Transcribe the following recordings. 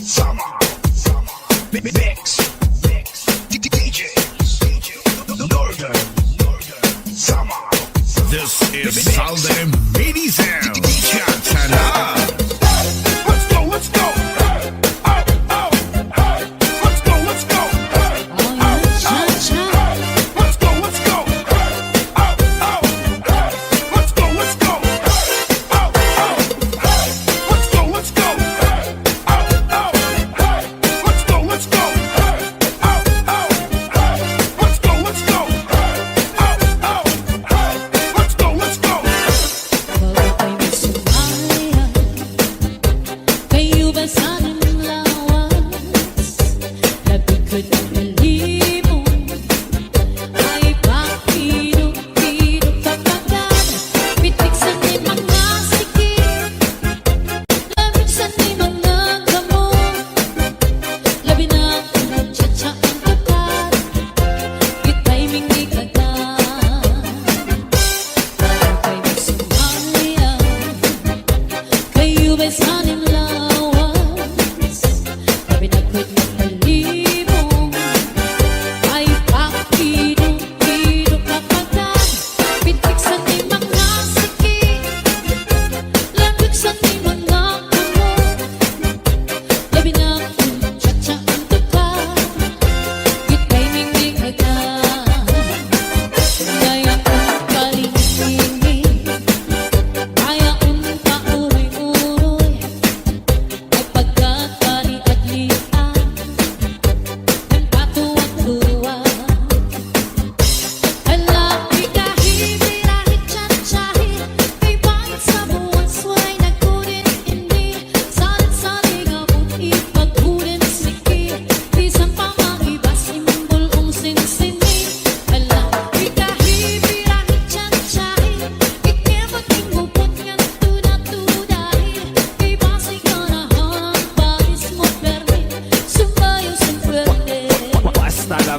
Summer, mix, DJs, Northern, Summer. This is Southern Mini Sound. Let's go, let's go.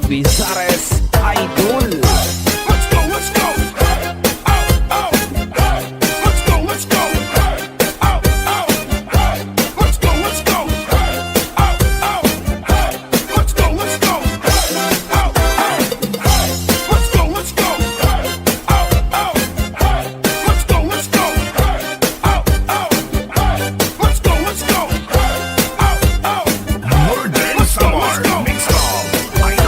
Bizares Idol. Let's go, let's go. Let's go, let's go. Let's go, let's go. Let's go, let's go. Let's go, let's go. Let's go, let's go. Let's go, let's go. More than summer mixed up. Idol.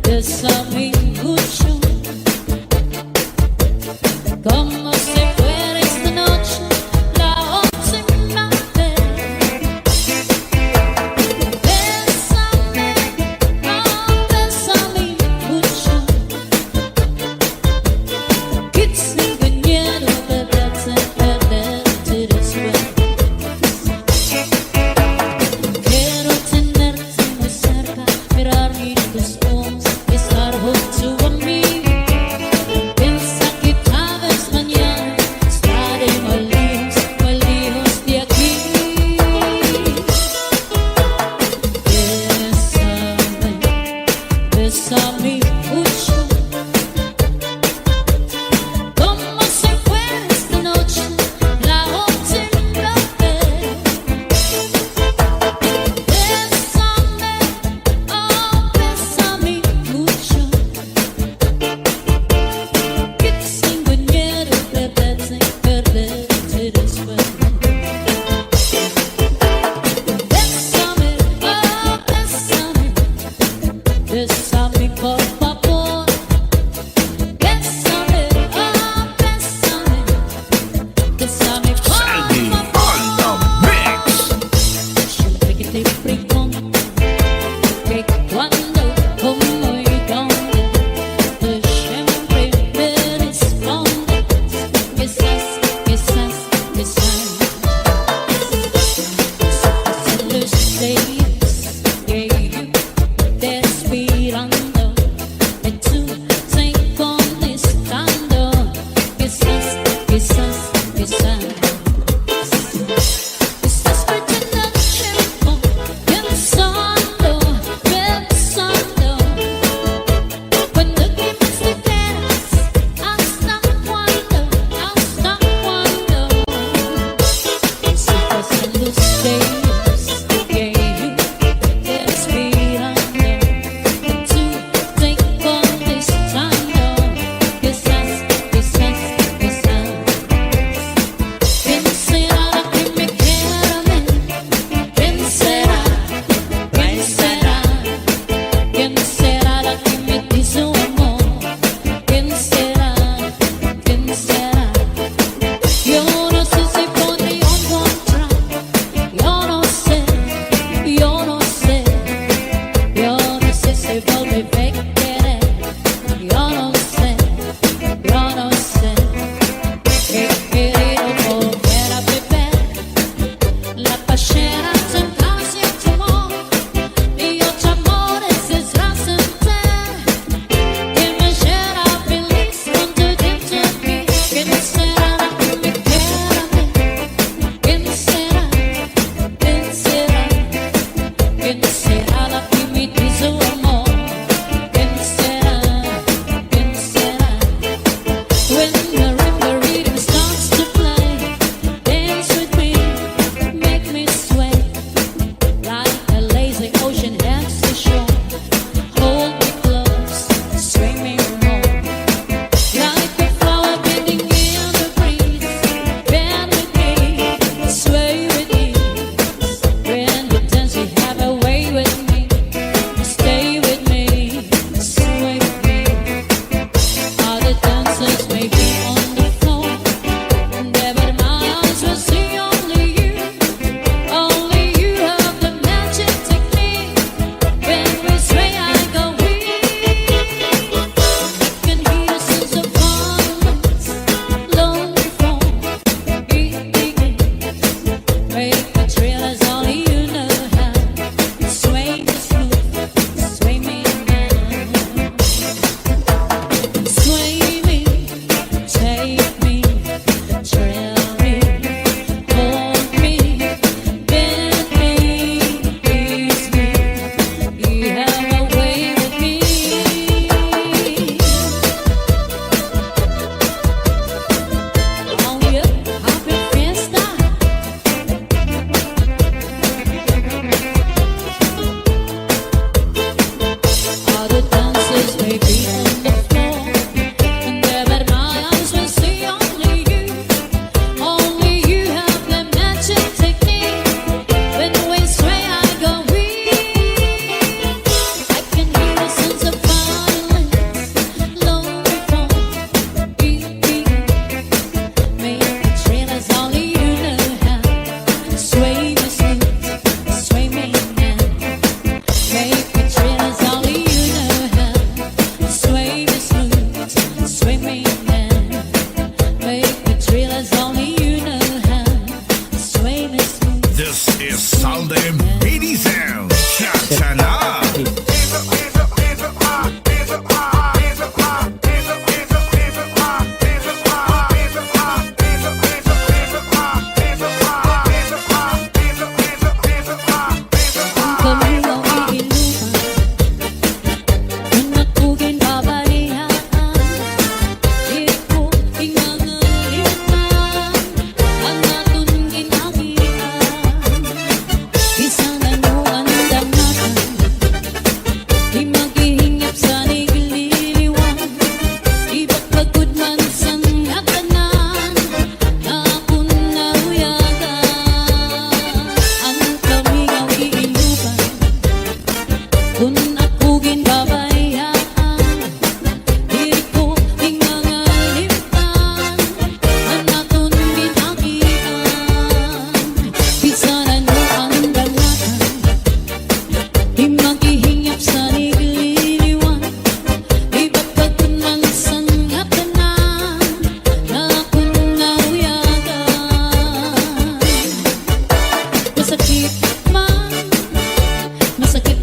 Bésame mucho, como si fuera esta noche la última vez. Bésame, oh, bésame mucho. Quizá venía de perderte después. Quiero tenerte muy cerca, mirar tus ojos, estar junto a mí. Piensa que tal vez mañana estaré muy lejos de aquí. Bésame, bésame mucho, como si fuera esta noche la última vez. Bésame, oh, bésame mucho, que tengo miedo de perderte después. Bésame, oh, bésame, bésame por favor. Bésame, oh, bésame, bésame por Salvi favor. on the mix. Siempre que te pregunto que cuándo, cómo y dónde, tú siempre me respondes quizás, quizás, quizás. Pasan los días que yo te esperando y tú te contestando quizás, quizás, quizás. Estás perdiendo el tiempo pensando, pensando. Cuando que más te quedas, hasta cuándo, hasta cuándo. Si pasan los días que yo te esperando y tú te contestando quizás, quizás, quizás. ¿Quién será la que me quiera a mí? ¿Quién será? ¿Quién será? ¿Quién será la que me dice su amor? ¿Quién será? ¿Quién será? Yo no sé si podré encontrar. Yo no sé, yo no sé. Yo no sé si volveré a querer. Yo no sé, yo no sé. He querido volver a beber la pasión sin casi tu amor y otros amores desgraciados que me llena feliz cuando dentro de mí. ¿Quién será la que me quiera a mí? ¿Quién será? ¿Quién será? ¿Quién será la que me dice su amor? ¿Quién será? ¿Quién será? When the rhythm starts to play, dance with me, make me sway like a lazy ocean has to show. Hold me close, swing me more like a flower bending in the breeze. Bend with me, sway with me. When we dance, we have a way with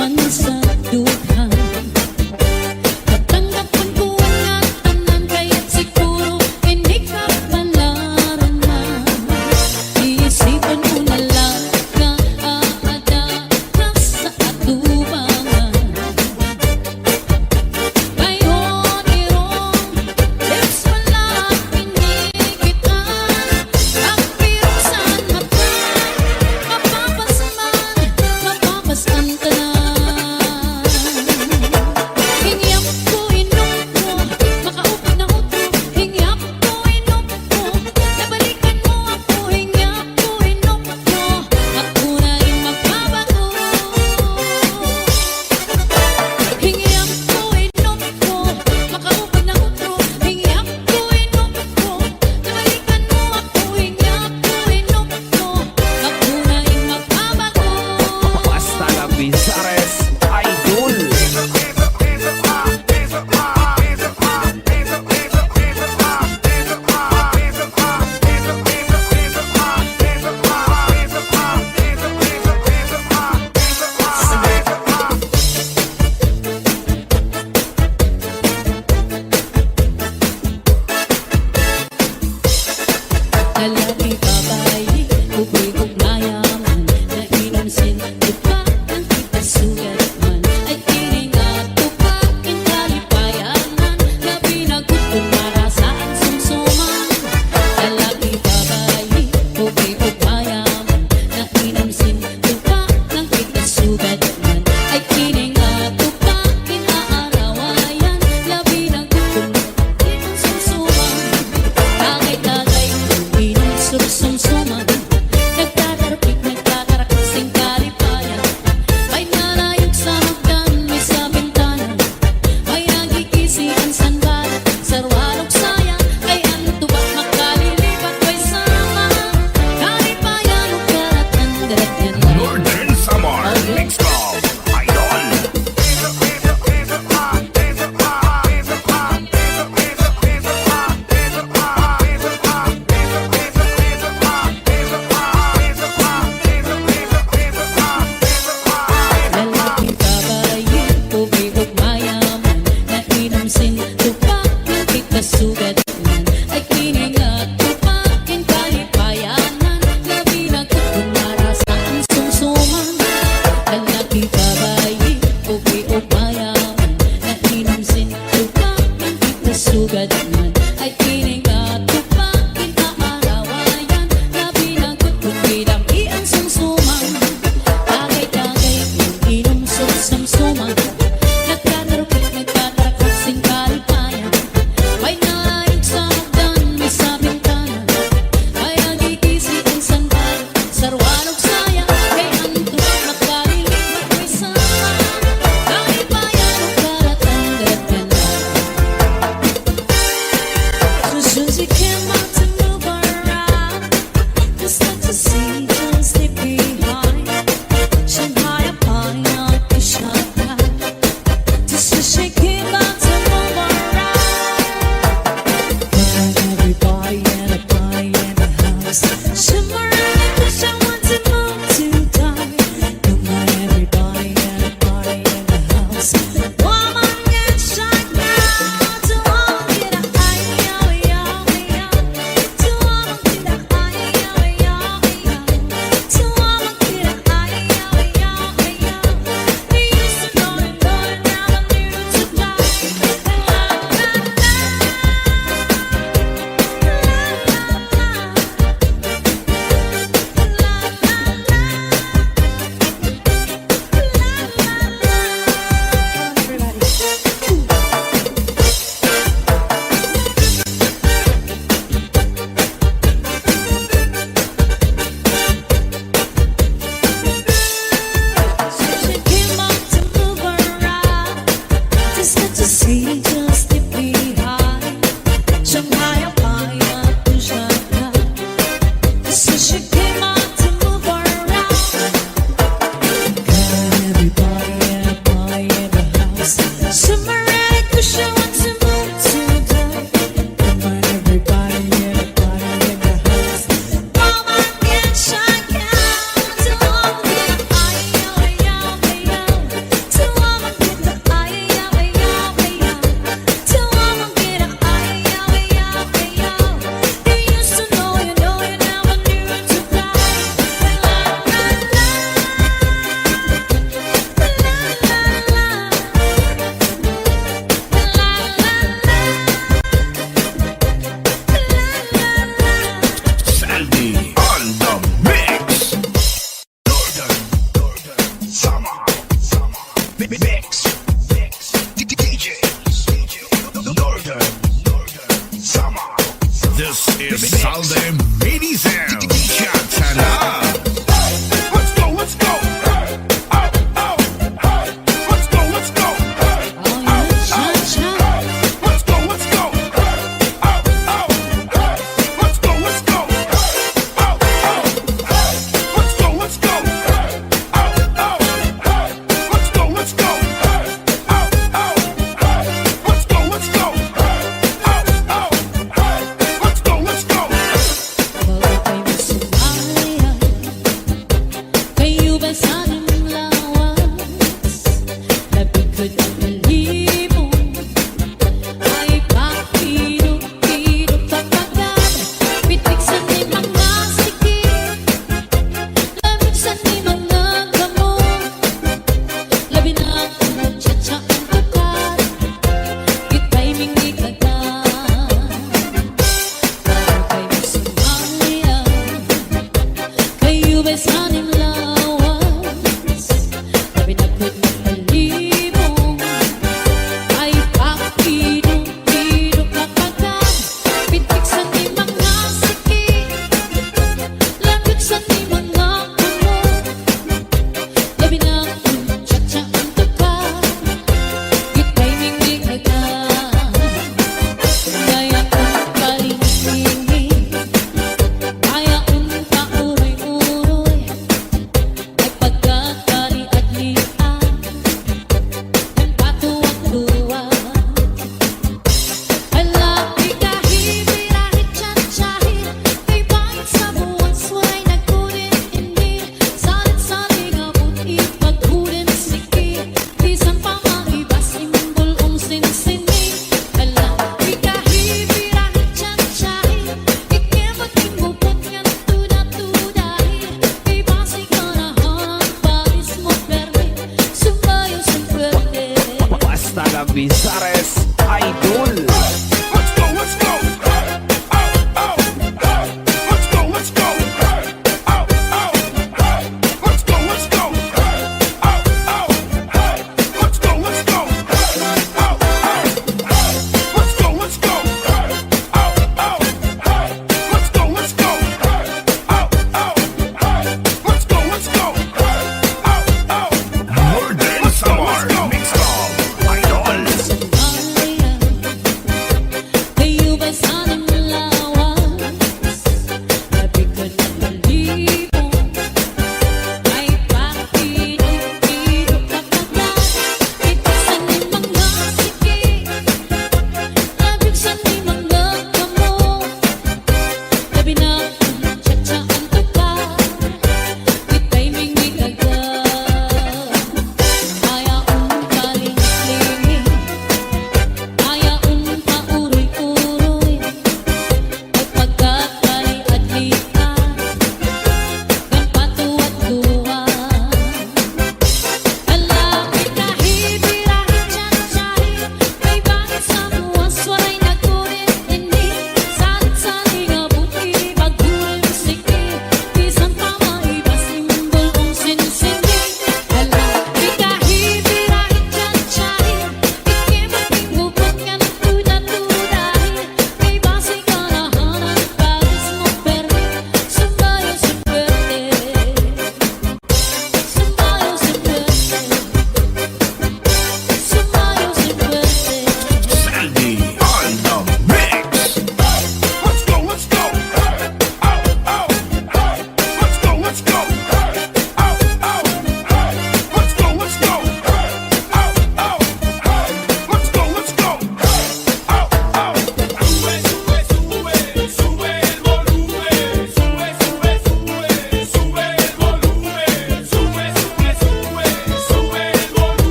man sa dughan. Katanggapan ko ang tanan, kaya't siguro hindi ka palarama. Iisipan mo na lang na aada ka sa atubangan. Ngayon irong lips mo lang pinigitan. Ang pirusan matay, mapapasman, mapapasan ka na. Hingyap ko inom mo, makaupad na utro. Hingyap ko inom mo, nabalikan mo ako. Hingyap ko inom mo, ako na rin magbabago. Hingyap ko inom mo, makaupad na utro. Hingyap ko inom mo, nabalikan mo ako. Hingyap ko inom mo, ako na rin magbabago. Basta na Bizares Idol. Lalaki, babae, ubay, ugnayaman, nainamsin, tupa, ang kita sugat man, ay tiningatupakin kalipayanan, na pinagutom marasaan sumsuman. Lalaki, babae, ubay, ugnayaman, nainamsin, tupa, ang kita sugat man, ay tiningatupakin aarawayan, na pinagutom itong sumsuman. Tagay-tagay, inom sumsuman, nagtatarapik, nagtatarakasing kalipayan. May nalayog sa hagdan, may sa bintana, may nagkikisian sanbalat, sarwalog sayang, kay antubak makalilipat, may sama kalipayan, ugaratan, daratyan. Northern Samar Mix Club Idol. Lalaki, babae, ubay, ugmayaman, nainamsin, tupak, ng kita sugatman, ay tiningatupakin kalipayanan, na pinagutom marasaan sumsuman. Lalaki, babae, ubay, ugmayaman, nainamsin, tupak, ng kita sugatman, ay tiningatupakin aarawayan, na pinagutom pinampian sumsuman. Tagay-tagay, inom sumsuman, nagtatarapik, nagtatarakasing kalipayan. May nalayog sa hagdan, may sa bintana, may nagkikisian sanbalat, sarwanog sayang, kay antubak makalilipat, may sama kalipayan, ugaratan, daratyan. So Susie came out to move around, just like to see, just stay behind. Shanghai upon the Shanghai. Mix. DJ. Northern. Summer. This is Salde Mini Sound. Shatana. Let's go, let's go. Let's go, let's go. Oh, yeah, cha-cha. Let's go, let's go. Let's go, let's go. Let's go, let's go. Let's go, let's go. Let's go, let's go. Let's go, let's go. Kay masumaya, kayo ba sanang lawas? Nabigod ang malimo, ay pakirok-kirok kapagad. Pitik sa ni mga sikip, lamig sa ni mga gamot. Labi na akong nagtsatsa ang tukad, kita'y mingi agad. Kay masumaya, kayo ba sanang lawas? Nabinagod ng malimo, ay pakirok-kirok kapagad. Pitik sa ni mga sikip, lamig sa ni mga gamot. Labi na akong nagtsatsa ang tukad, kita'y mingi agad. Kaya kung kalingin, kaya kung kauroy-uroy, ay pagkakali at lian, ang patuwang-tuwa. Hala, pikahe, birahe, tsatsahir, kay bakit sa buwan sway nagkunin-indir, salit-saling abot ipaghurin sikir, bisan pa maibas imbol sinsinig. Hala, pikahe, birahe, tsatsahir, ikemot imupot ngan tuda-tudahir, kay basi ka na hangpalis mo permit, sumayo sa puwerte. Basta la Bizares Idol. Let's go, let's go. Let's go, let's go. Let's go, let's go. Let's go, let's go. Let's go, let's go. Let's go, let's go. Let's go, let's go. Northern Summer Mix Club Idol.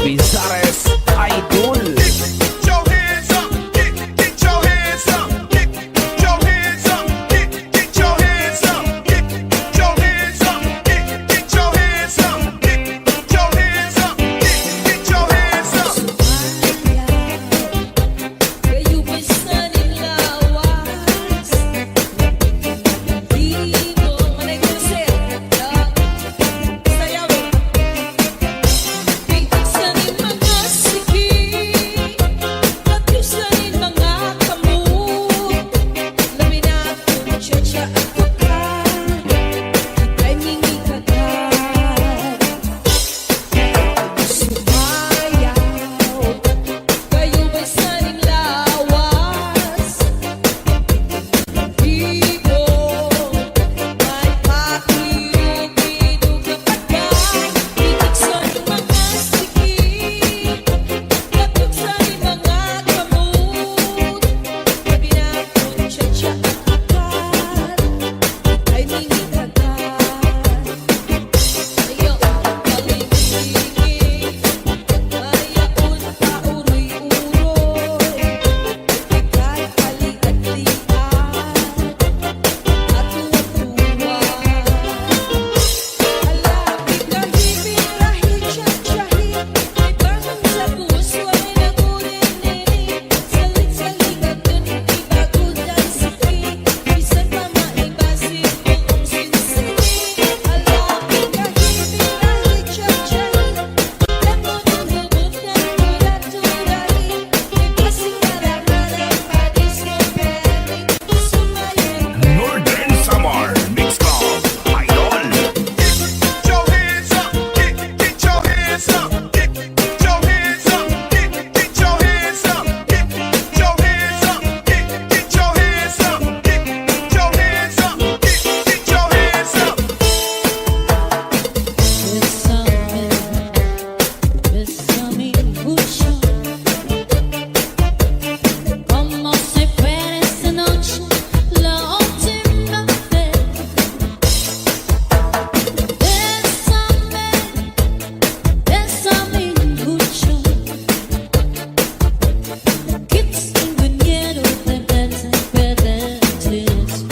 Bizares Idol. Get your hands up, get your hands up, get your hands up, get your hands up, get your hands up, get your hands up, get your hands up, get your hands up. Kayo ba'y saning lawas? Di mo manayusin Sayawan Pitik saning mga sikip Pati saning mga kamot Lamin ako tsa-tsa at kukat Ay mingikakat Sumayaw Kayo ba'y saning lawas? Di ko may pakiupido kapagka Pitik saning mga sikip Patok saning mga kamot Labi na ako tsa-tsa at kukat Ay mingikakat Ayaw ang kaligigig Ayaon pauroy-uroy Ika'y halik-at-lian At tuwa-tuwa Alapit na hibirahi, tiyat-tiyahi May bangon sa puso ay nagurin-nini Salit-salik at ganit ibago dahil sakit Bisan pa maibasin mo ang sinsini Alapit na hibirahi, tiyat-tiyahi Lemon ang lubot na tulat-tulahi May basing karangalan pa-discovery Sumayin Northern Samar Mix Club Idol. Get your hands up, get your hands up, get your hands up, get your hands up, get your hands up, get your hands up, get your hands up, get your hands up. Bésame mucho, como si fuera esta noche la última vez. Bésame mucho, que tengo miedo de perderte después.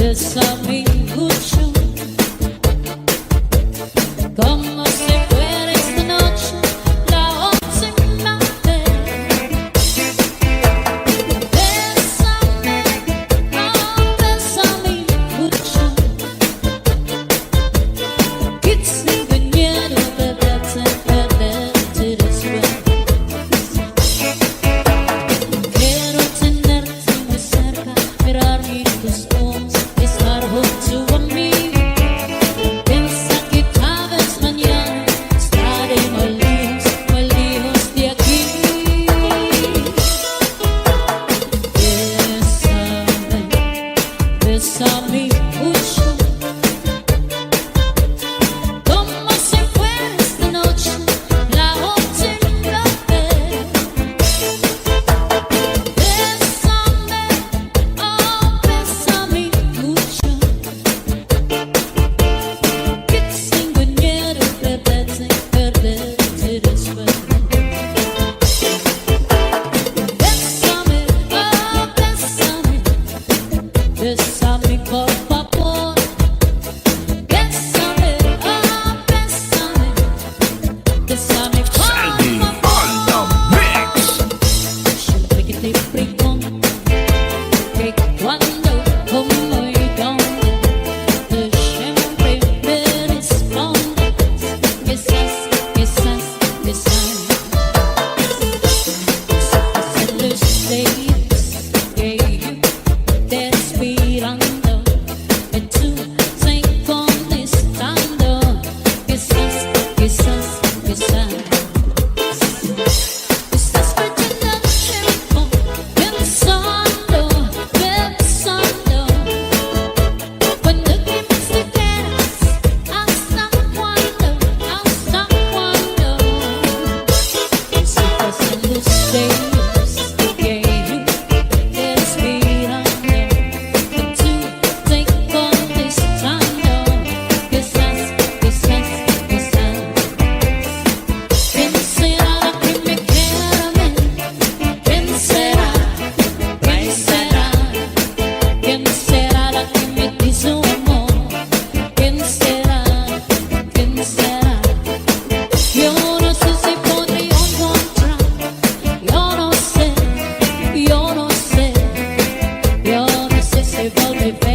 Bésame mucho, como si fuera esta noche la última vez. Bésame, oh, bésame mucho, que tengo miedo de perderte después. Quiero tenerte muy cerca, mirar tus ojos, estar junto a mí. Piensa que tal vez mañana estaré muy lejos de aquí. Bésame mucho, como si fuera esta noche la última vez. Bésame, oh, bésame mucho, que tengo miedo de perderte después. Bésame, oh, bésame, bésame por favor. Bésame, oh, bésame, bésame por Sandy favor. on the mix. Siempre que te pregunto que cuándo, cómo y dónde, tú siempre me respondes quizás, quizás, quizás. Pasan los días que yo te esperando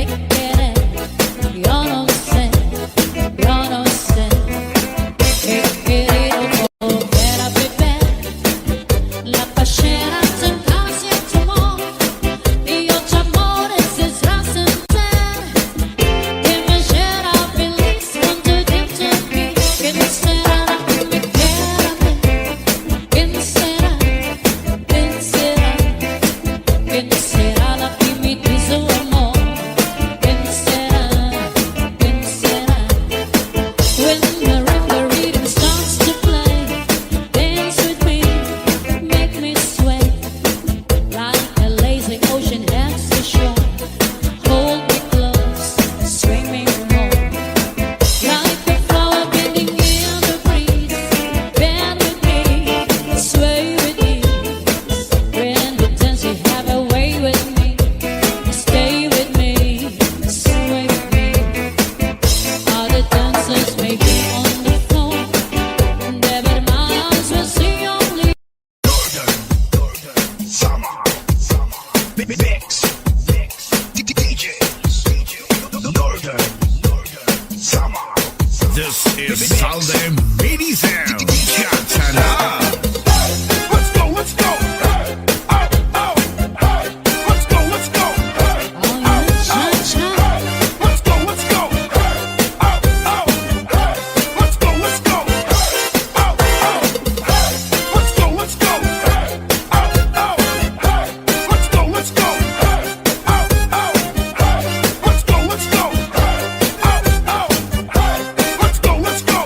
querer. Yo no sé he querido volver a vivir la pasión en casi tu amor y otros amores es trascender. Que me será feliz cuando dentro de mí, que me será que me quiera a mí, que me será la que me dice amor, que me será. When the rhythm starts to play, dance with me, make me sway like a lazy ocean heads to shore. Hold me close, swing me more like a flower bending in the breeze. Bend with me, sway with me. When we dance, you have a way with me. Stay with me, sway with me. Other dancers may be on the floor, but my eyes will see only. Summer. Mix. DJs. Northern. Summer. This is Southern Mini Sound. Chantana. Let's go. Let's go. Let's go. Let's go. Oh, you cha-cha. Let's go. Let's go. Let's go. Let's go. Let's go. Let's go. Let's go. Let's go. Let's go. Let's go. Let's go. Let's go.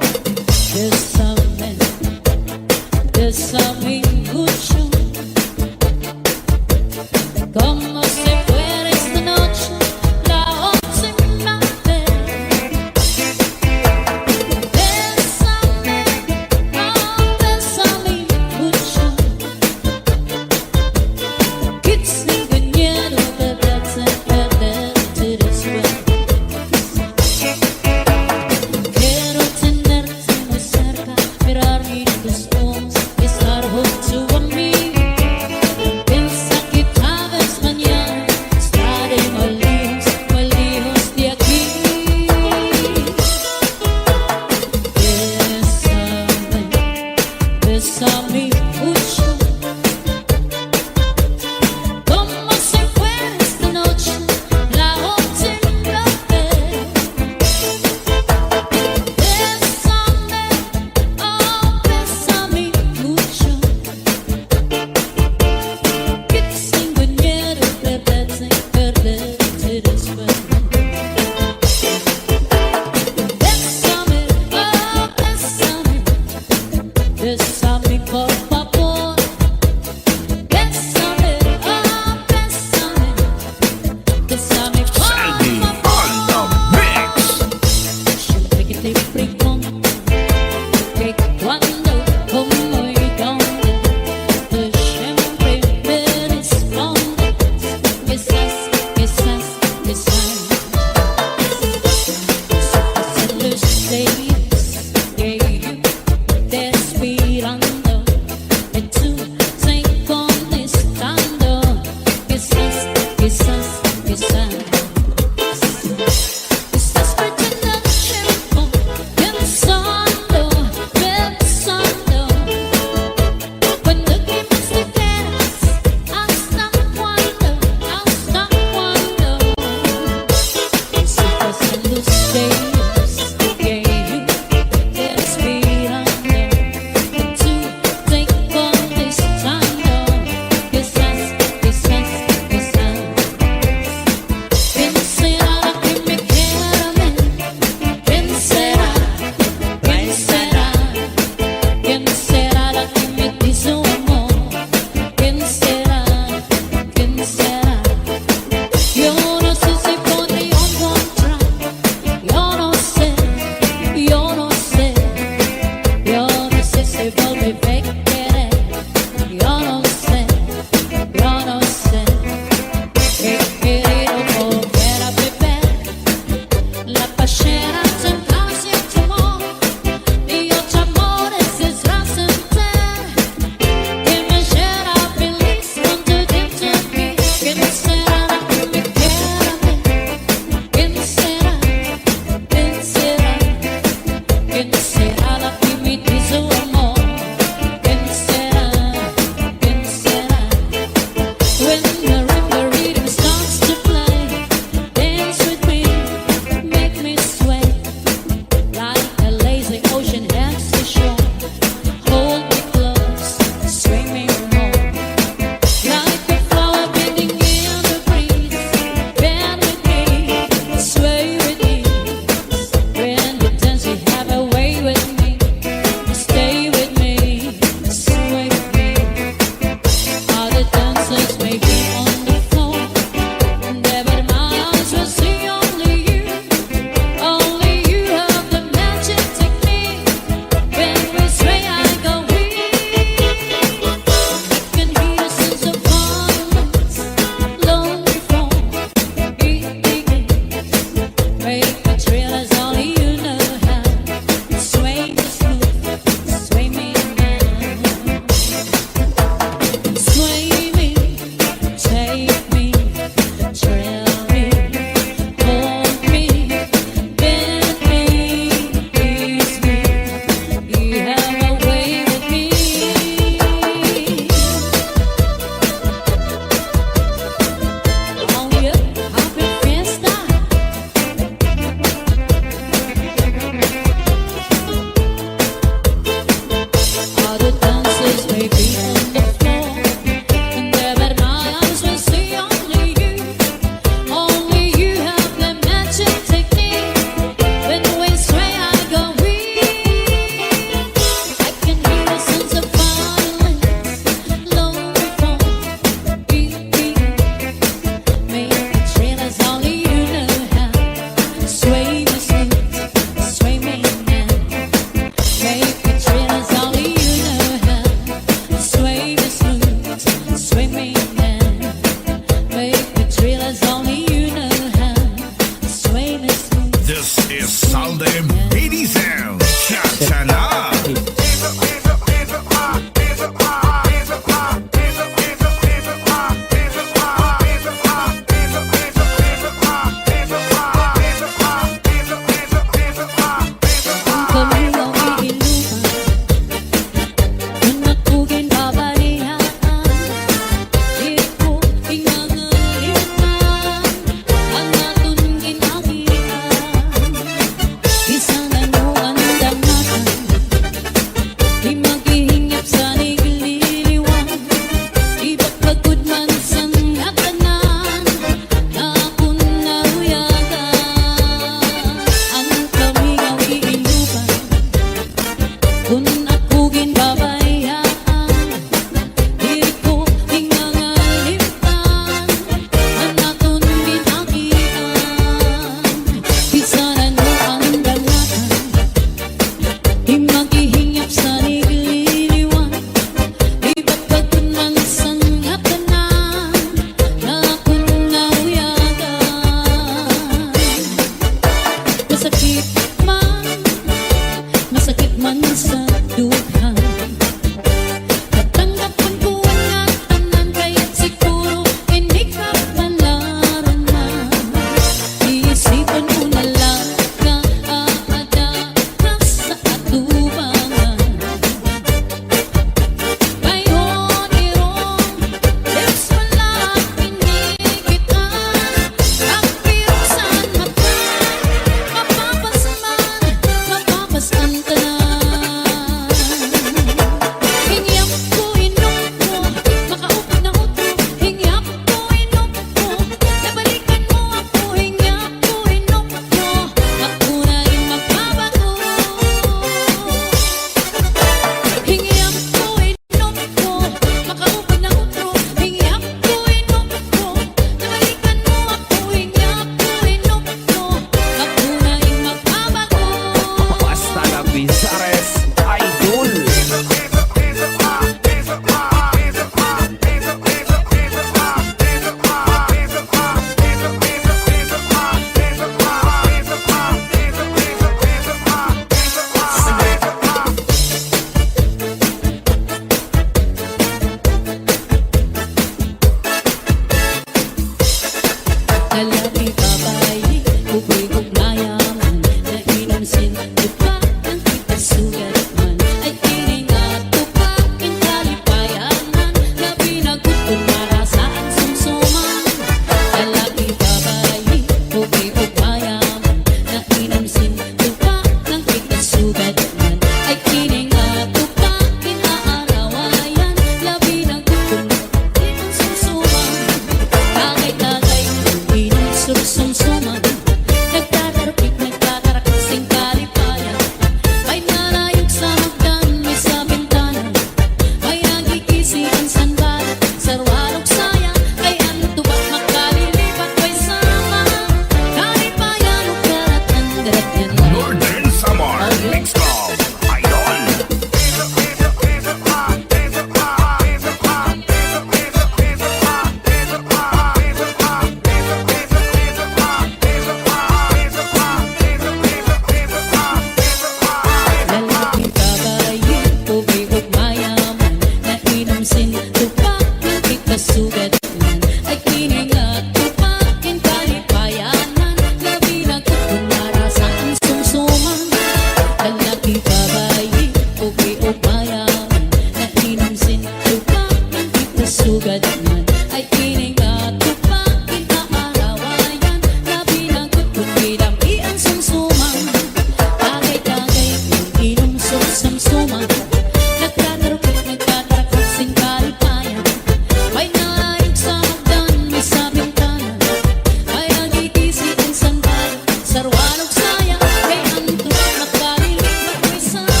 sarwalog saya kay anto nakalilig magkisama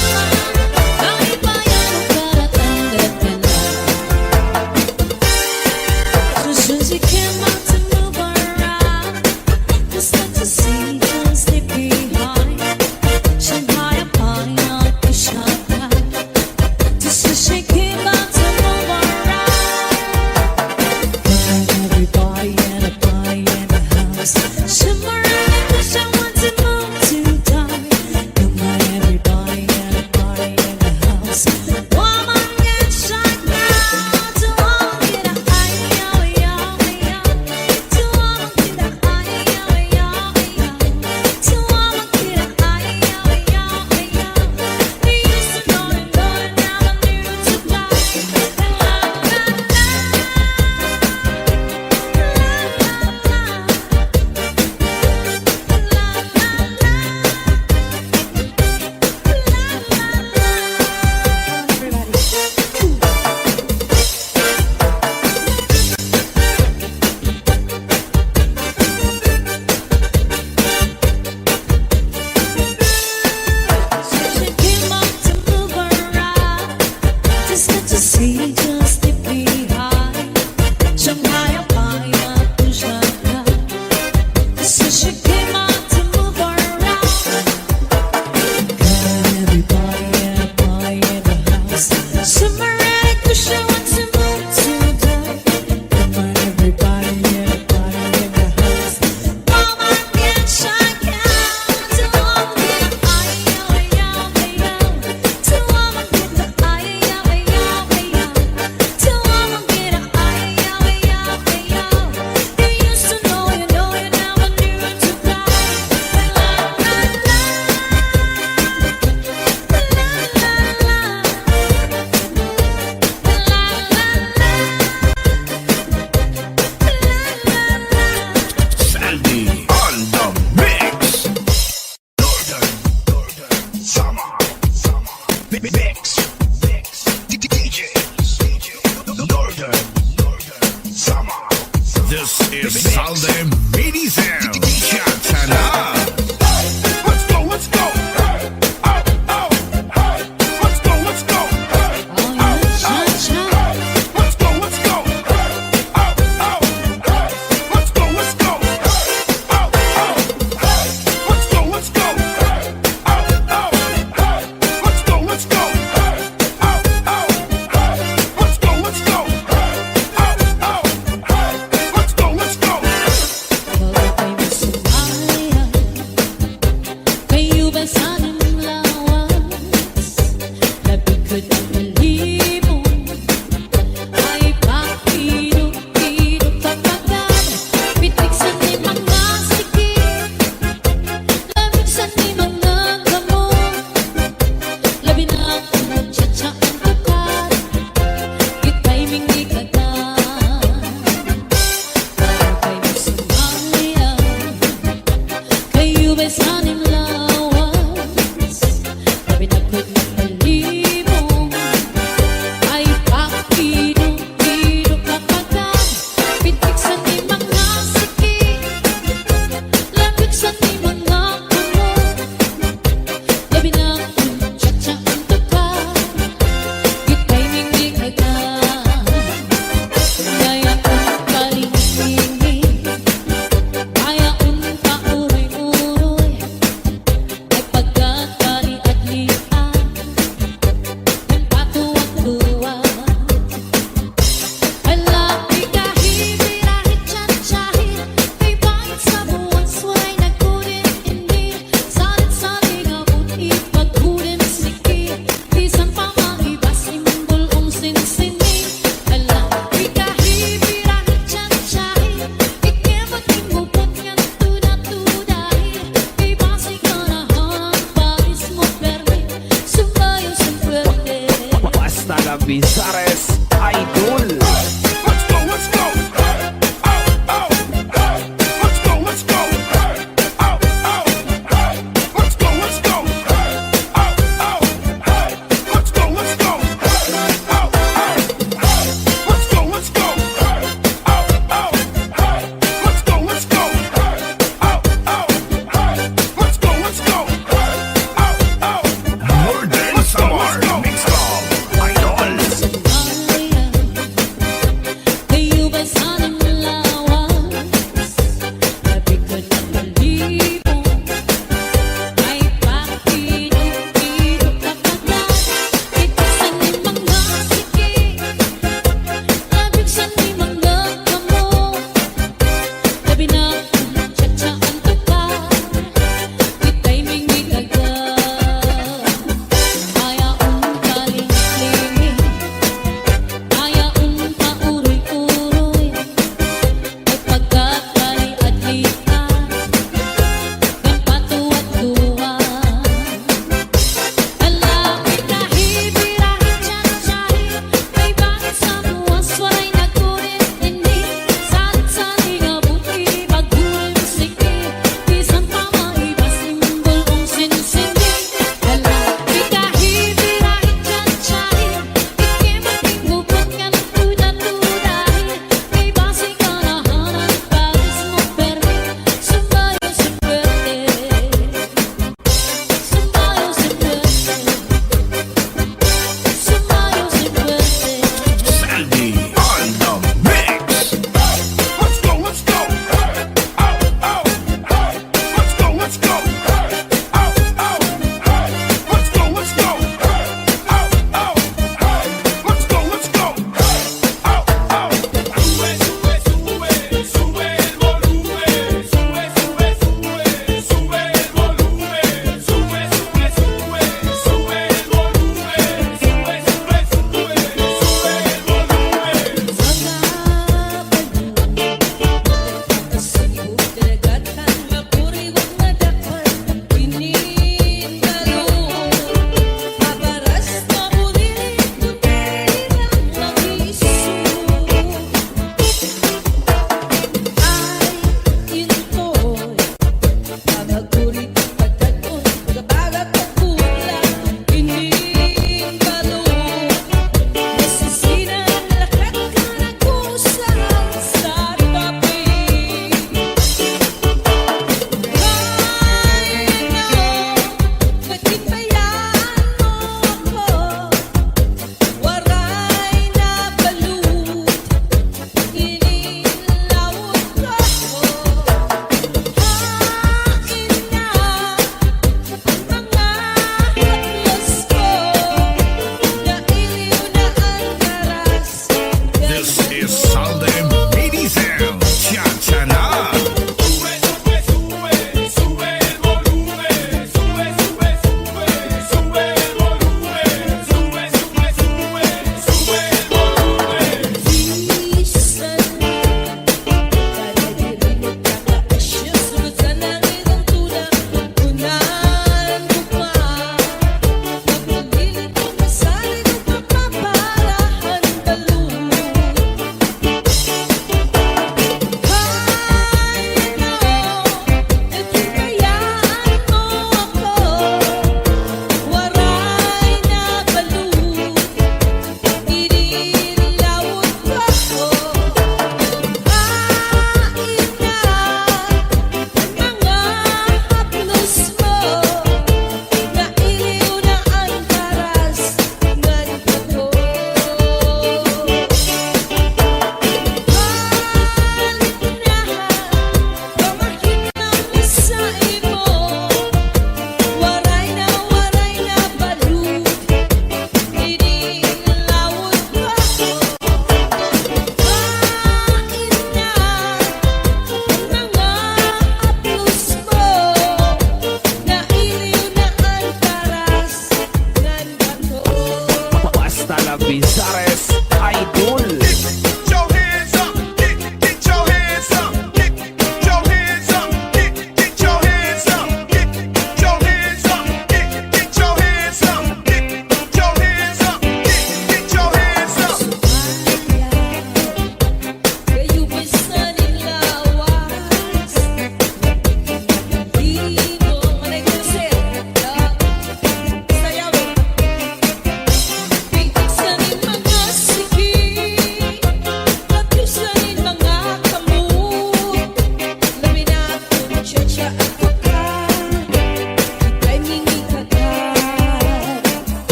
kahit bayan o karatang gagana. So soon as you came out to move around, just like to see, just stay behind. Shanghai upon your Shanghai. Just as she came out to move around, everybody and a party in the house. Shimmering and wish I want to move to die. Come on, everybody and a party in the house. Woman get shot now. To woman get a high, yo, yo, yo. To woman get a high, yo, yo, yo. To woman get a high, yo, yo, yo. They used to know it, now I knew to die. La la she came out to move around, just not to see, just to be high. Shanghai upon your Shanghai. So she came out to move around. Everybody and a party in the house. Shimmering, wish I want to move to die. Come on, everybody and a party in the house. Woman get shot down. To woman get a high, yo, yo, yo. To woman get a high, yo, yo, yo. To woman get a high, yo, yo, yo. You used to know you never knew to die. La la la. Sandy on the mix. Northern Summer Mix. DJs. Northern Summer. This is Salde Mini Sound. Chatana. Let's go, let's go. Oh, oh, oh. Let's go, let's go. Oh, yeah, cha-cha. Let's go, let's go. Oh, oh, oh. Let's go, let's go. Oh, oh, oh. Let's go, let's go. Oh, oh, oh. Let's go, let's go. Oh, oh, oh. Let's go, let's go. Oh, oh, oh. Let's go, let's go. Kayo ba sa ating lawas? Labig ko na balibo ay pakilog-kilog kapagad. Pitik sa ni mga sikip, labig sa ni mga gamot. Labi na ako ng tsa-tsa ang tukat, kita'y mingi ka na. Para kayo sumaya, kayo ba sa ating lawas? Labi na ko ng balibo ay pakilog-kilog kapagad. Pitik sa ni mga sikip, labig sa ni mga gamot. Labi na ako ng tsa-tsa ang tukat, kita'y mingi ka na. Kaya kung kalingin, kaya kung pauroy-uroy,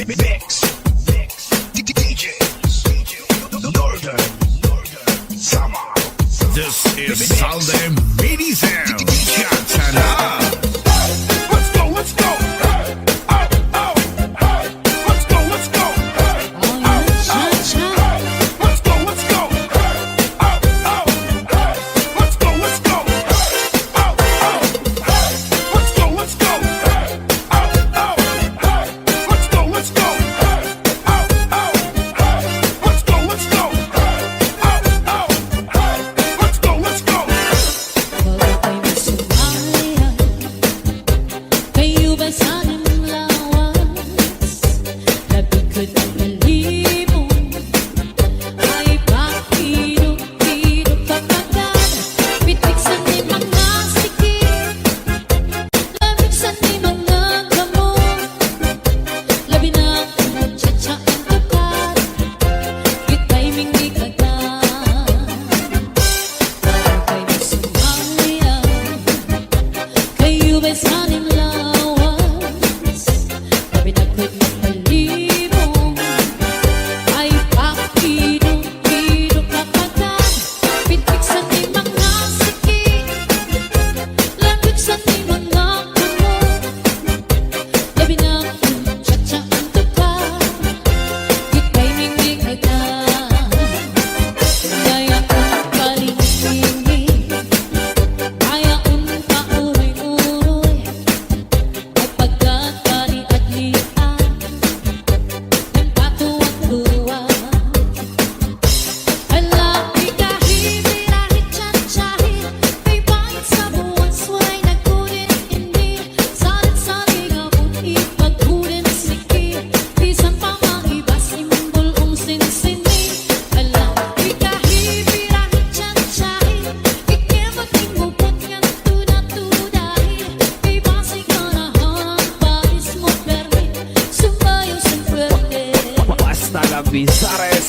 Mix. DJs. Northern. Summer. This is Salde Mini Sound. Chachana. Let's go, let's go. Hey, oh, hey. Let's go, let's go. Hey, Oh, cha-cha. let's go, let's go. Hey, oh, hey. Let's go, let's go. Hey, oh, hey. Let's go, let's go. Hey, oh, hey. Let's go, let's go. Hey, oh, hey. Let's go, let's go. Hey, oh, hey. Let's go, let's go. Bago kayo sumaya, kayo ba sanang lawas? Labig ko ng malimo, ay pakirok-kirok kapagad. Pitik sa ni mga sikip, labig sa ni mga gamot. Labi na akong tsa-tsa ang tukat, kita'y mingi agad. Bago kayo sumaya, kayo ba'y sanang lawas? Labi na ko'y malimo, ay pakirok-kirok kapagad. Pitik sa ni mga sikip, labig sa ni mga gamot. Labi na akong tsa-tsa ang tukat, kita'y mingi agad. Kaya kung kalingin, kaya kung pauroy-uroy, at pagkakari-adlian, nagpatuwang-tuwa. Hala, pikahe, birahe, cha-chahe, may bayad sa buwan, suway nagkulit-init. Salit-saling abot, ipagkulit sikit, bisan pa maibas, imbulong sinsini. Hala, pikahe, birahe, cha-chahe, ikemot ingupot nga tuda-tudahe, may basig na nahanap, paris mo permit, sumayaw sa pwede. Basta la Bizares